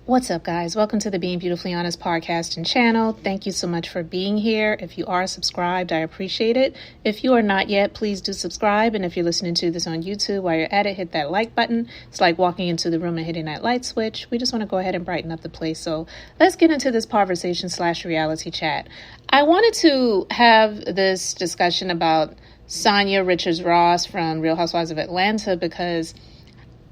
What's up, guys? Welcome to the Being Beautifully Honest podcast and channel. Thank you so much for being here. If you are subscribed, I appreciate it. If you are not yet, please do subscribe. And if you're listening to this on YouTube, while you're at it, hit that like button. It's like walking into the room and hitting that light switch. We just want to go ahead and brighten up the place. So let's get into this conversation/reality chat. I wanted to have this discussion about Sanya Richards Ross from Real Housewives of Atlanta because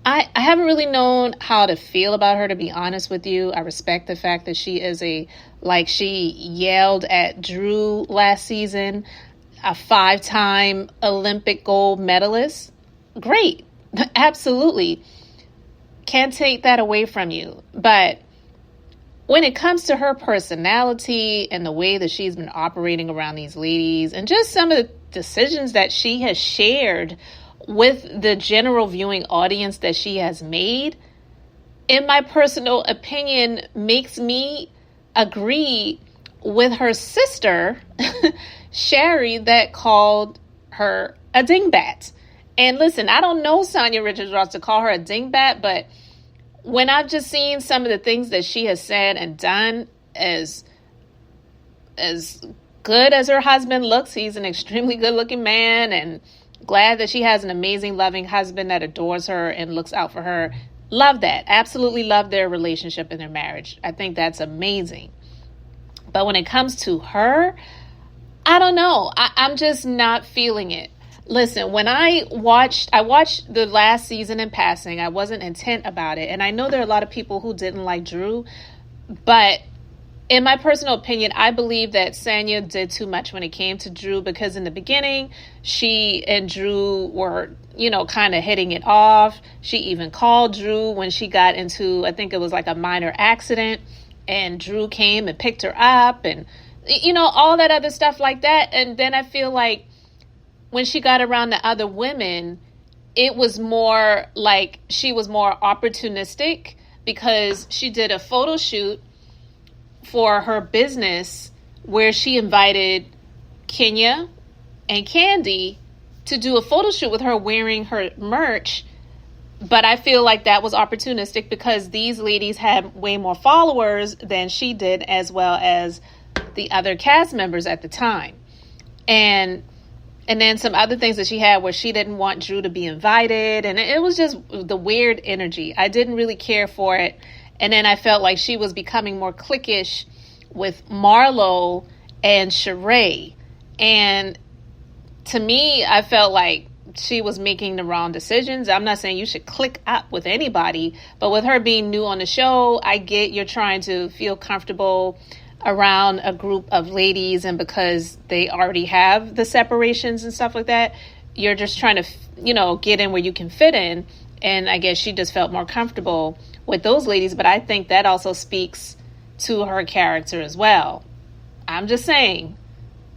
I haven't really known how to feel about her, to be honest with you. I respect the fact that she is she yelled at Drew last season, a 5-time Olympic gold medalist. Great. Absolutely. Can't take that away from you. But when it comes to her personality and the way that she's been operating around these ladies and just some of the decisions that she has shared with the general viewing audience that she has made, in my personal opinion, makes me agree with her sister, Sheree, that called her a dingbat. And listen, I don't know Sanya Richards Ross to call her a dingbat, but when I've just seen some of the things that she has said and done, as good as her husband looks, he's an extremely good looking man, and glad that she has an amazing, loving husband that adores her and looks out for her. Love that. Absolutely love their relationship and their marriage. I think that's amazing. But when it comes to her, I don't know. I'm just not feeling it. Listen, when I watched the last season in passing. I wasn't intent about it. And I know there are a lot of people who didn't like Drew, but in my personal opinion, I believe that Sanya did too much when it came to Drew, because in the beginning, she and Drew were, kind of hitting it off. She even called Drew when she got into, I think it was like a minor accident, and Drew came and picked her up and, all that other stuff like that. And then I feel like when she got around the other women, it was more like she was more opportunistic because she did a photo shoot for her business where she invited Kenya and Kandi to do a photo shoot with her wearing her merch. But I feel like that was opportunistic because these ladies had way more followers than she did, as well as the other cast members at the time. And then some other things that she had where she didn't want Drew to be invited. And it was just the weird energy. I didn't really care for it. And then I felt like she was becoming more cliquish with Marlo and Sheree. And to me, I felt like she was making the wrong decisions. I'm not saying you should click up with anybody, but with her being new on the show, I get you're trying to feel comfortable around a group of ladies. And because they already have the separations and stuff like that, you're just trying to, get in where you can fit in. And I guess she just felt more comfortable with those ladies. But I think that also speaks to her character as well. I'm just saying,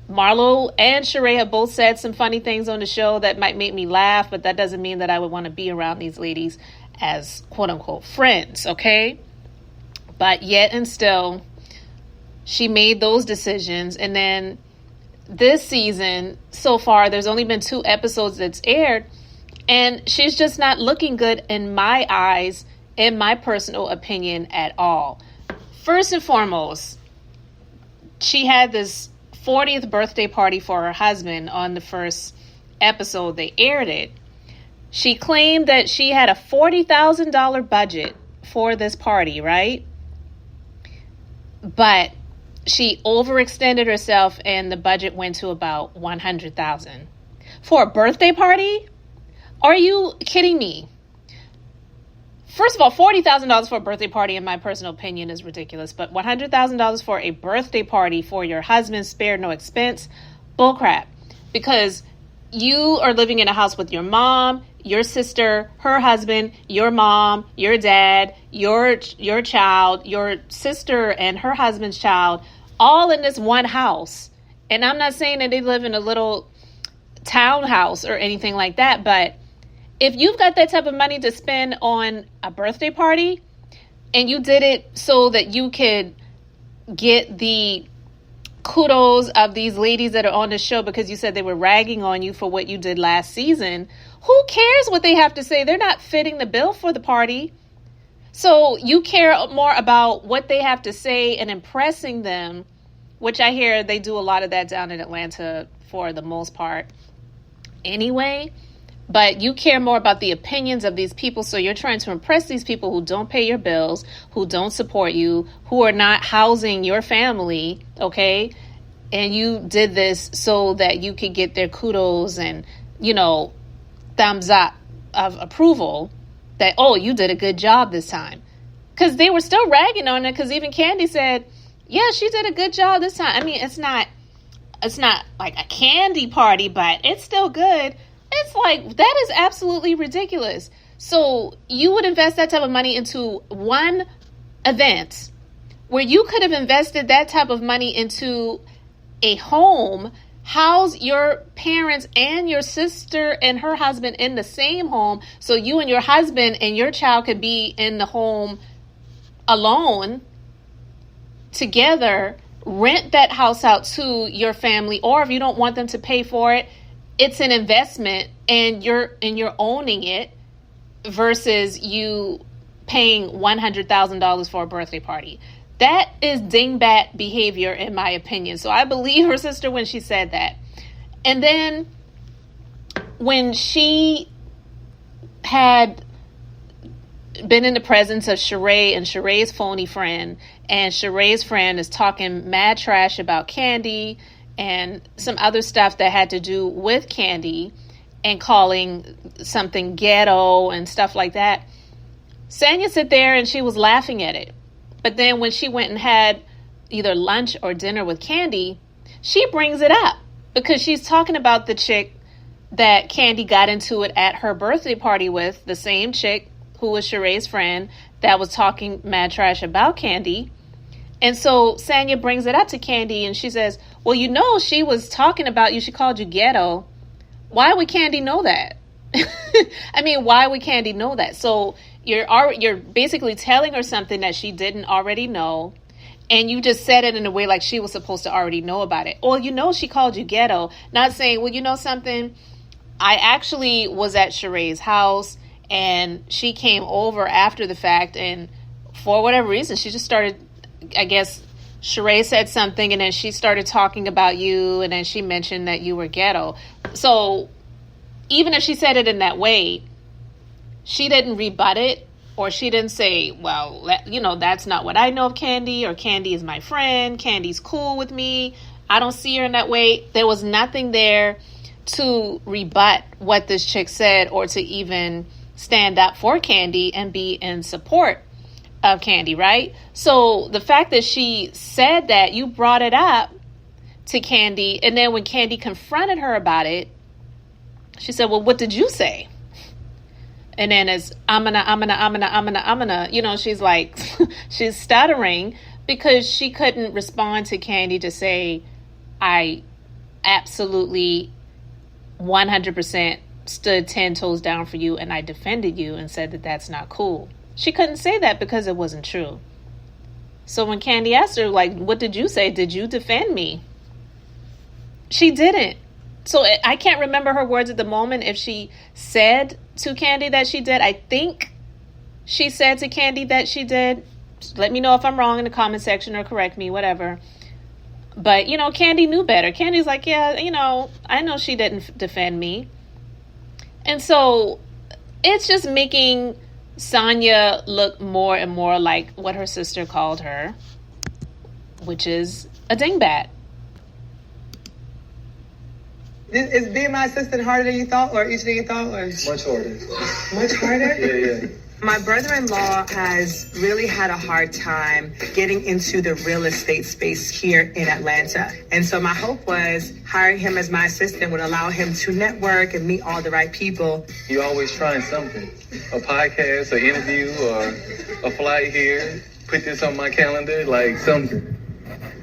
Marlo and Sheree have both said some funny things on the show that might make me laugh, but that doesn't mean that I would want to be around these ladies as quote unquote friends, okay? But yet and still, she made those decisions. And then this season, so far, there's only been 2 episodes that's aired, and she's just not looking good in my eyes, in my personal opinion, at all. First and foremost, she had this 40th birthday party for her husband on the first episode they aired it. She claimed that she had a $40,000 budget for this party, right? But she overextended herself and the budget went to about $100,000 for a birthday party. Are you kidding me? First of all, $40,000 for a birthday party, in my personal opinion, is ridiculous. But $100,000 for a birthday party for your husband, spared no expense, bullcrap. Because you are living in a house with your mom, your sister, her husband, your mom, your dad, your child, your sister and her husband's child, all in this one house. And I'm not saying that they live in a little townhouse or anything like that, but if you've got that type of money to spend on a birthday party and you did it so that you could get the kudos of these ladies that are on the show because you said they were ragging on you for what you did last season, who cares what they have to say? They're not fitting the bill for the party. So you care more about what they have to say and impressing them, which I hear they do a lot of that down in Atlanta for the most part anyway. But you care more about the opinions of these people. So you're trying to impress these people who don't pay your bills, who don't support you, who are not housing your family, okay? And you did this so that you could get their kudos and, thumbs up of approval that, oh, you did a good job this time. Because they were still ragging on it, because even Kandi said, yeah, she did a good job this time. I mean, it's not like a Kandi party, but it's still good. It's like, that is absolutely ridiculous. So you would invest that type of money into one event where you could have invested that type of money into a home, house your parents and your sister and her husband in the same home, so you and your husband and your child could be in the home alone together. Rent that house out to your family, or if you don't want them to pay for it, it's an investment and you're owning it, versus you paying $100,000 for a birthday party. That is dingbat behavior, in my opinion. So I believe her sister when she said that. And then when she had been in the presence of Sheree and Sheree's phony friend, and Sheree's friend is talking mad trash about Kandi and some other stuff that had to do with Kandi, and calling something ghetto and stuff like that, Sanya sat there and she was laughing at it. But then when she went and had either lunch or dinner with Kandi, she brings it up because she's talking about the chick that Kandi got into it at her birthday party with, the same chick who was Sheree's friend that was talking mad trash about Kandi. And so Sanya brings it up to Kandi and she says, well, she was talking about you. She called you ghetto. Why would Kandi know that? I mean, why would Kandi know that? So you're basically telling her something that she didn't already know, and you just said it in a way like she was supposed to already know about it. Well, she called you ghetto, not saying, well, you know something? I actually was at Sheree's house, and she came over after the fact, and for whatever reason, she just started, I guess, Sheree said something, and then she started talking about you, and then she mentioned that you were ghetto. So even if she said it in that way, she didn't rebut it, or she didn't say, well, that's not what I know of Kandi, or Kandi is my friend, Kandi's cool with me, I don't see her in that way. There was nothing there to rebut what this chick said, or to even stand up for Kandi and be in support of Kandi, right? So the fact that she said that, you brought it up to Kandi, and then when Kandi confronted her about it, she said, well, what did you say? And then it's, I'm gonna, she's like, she's stuttering because she couldn't respond to Kandi to say, I absolutely 100% stood 10 toes down for you and I defended you and said that that's not cool. She couldn't say that because it wasn't true. So when Kandi asked her, like, what did you say? Did you defend me? She didn't. So I can't remember her words at the moment if she said to Kandi that she did. I think she said to Kandi that she did. Just let me know if I'm wrong in the comment section or correct me, whatever. But, Kandi knew better. Kandi's like, yeah, I know she didn't defend me. And so it's just making Sanya look more and more like what her sister called her, which is a dingbat. Is being my assistant harder than you thought, or easier than you thought? Or? Much harder. Much harder? Yeah. My brother-in-law has really had a hard time getting into the real estate space here in Atlanta. And so my hope was hiring him as my assistant would allow him to network and meet all the right people. You always trying something. A podcast, an interview, or a flight here. Put this on my calendar, like something.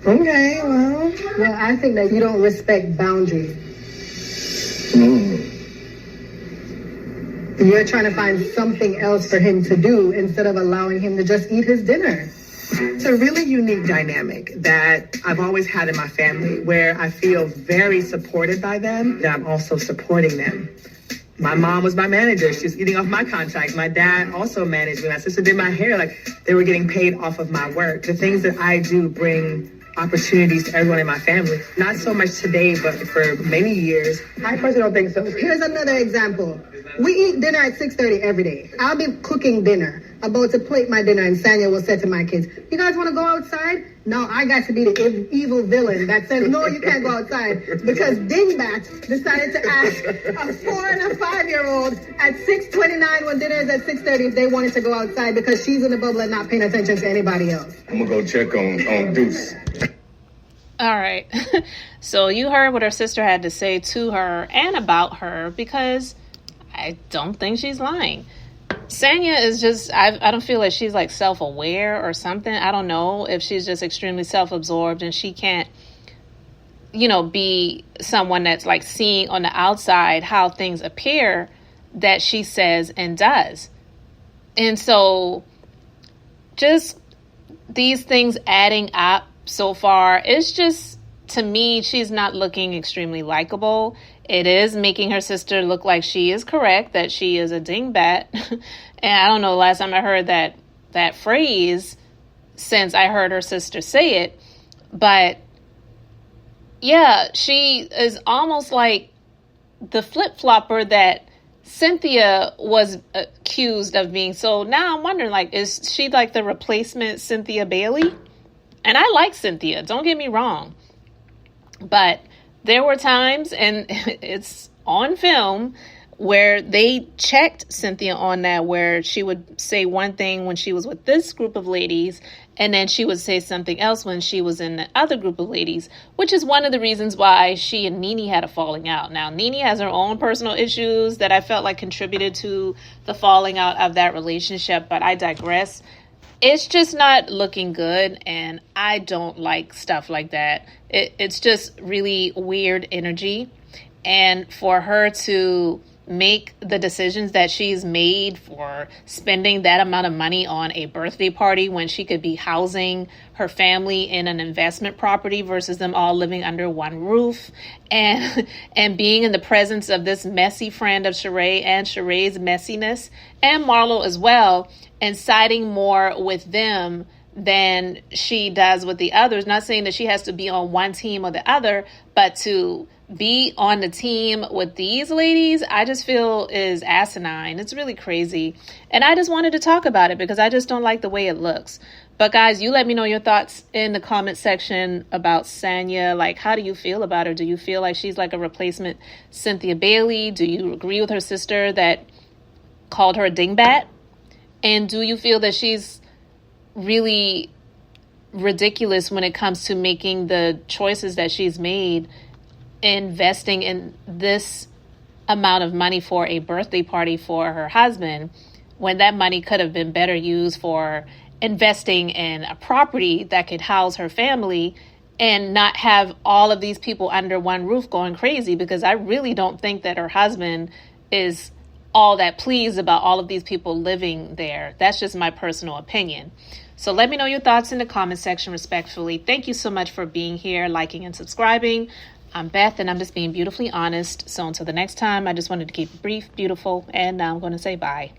Okay, well, I think that you don't respect boundaries. You're trying to find something else for him to do instead of allowing him to just eat his dinner. it's a really unique dynamic that I've always had in my family, where I feel very supported by them, and I'm also supporting them. My mom was my manager. She was eating off my contract. My dad also managed me. My sister did my hair. Like, they were getting paid off of my work. The things that I do bring opportunities to everyone in my family. Not so much today, but for many years. I personally don't think so. Here's another example. We eat dinner at 6:30 every day. I'll be cooking dinner, about to plate my dinner, and Sanya will say to my kids, "You guys want to go outside?" No, I got to be the evil villain that says, "No, you can't go outside," because Dingbat decided to ask a 4 and a 5-year-old at 6:29 when dinner is at 6:30 if they wanted to go outside because she's in the bubble and not paying attention to anybody else. I'm gonna go check on Deuce. All right. So you heard what her sister had to say to her and about her, because I don't think she's lying. Sanya is just, I don't feel like she's like self-aware or something. I don't know if she's just extremely self-absorbed and she can't, be someone that's like seeing on the outside how things appear that she says and does. And so just these things adding up so far, it's just, to me, she's not looking extremely likable. It is making her sister look like she is correct, that she is a dingbat. And I don't know, last time I heard that phrase since I heard her sister say it. But yeah, she is almost like the flip-flopper that Cynthia was accused of being. So now I'm wondering, like, is she like the replacement Cynthia Bailey? And I like Cynthia, don't get me wrong. But there were times, and it's on film, where they checked Cynthia on that, where she would say one thing when she was with this group of ladies, and then she would say something else when she was in the other group of ladies, which is one of the reasons why she and Nene had a falling out. Now, Nene has her own personal issues that I felt like contributed to the falling out of that relationship, but I digress. It's just not looking good, and I don't like stuff like that. It's just really weird energy, and for her to make the decisions that she's made for spending that amount of money on a birthday party when she could be housing her family in an investment property versus them all living under one roof, and being in the presence of this messy friend of Sheree and Sheree's messiness, and Marlo as well, and siding more with them than she does with the others. Not saying that she has to be on one team or the other, but to be on the team with these ladies, I just feel is asinine. It's really crazy. And I just wanted to talk about it because I just don't like the way it looks. But guys, you let me know your thoughts in the comment section about Sanya. Like, how do you feel about her? Do you feel like she's like a replacement Cynthia Bailey? Do you agree with her sister that called her a dingbat? And do you feel that she's really ridiculous when it comes to making the choices that she's made, investing in this amount of money for a birthday party for her husband, when that money could have been better used for investing in a property that could house her family and not have all of these people under one roof going crazy? Because I really don't think that her husband is all that pleased about all of these people living there. That's just my personal opinion. So let me know your thoughts in the comment section respectfully. Thank you so much for being here, liking and subscribing. I'm Beth, and I'm just being beautifully honest. So until the next time, I just wanted to keep it brief, beautiful, and now I'm going to say bye.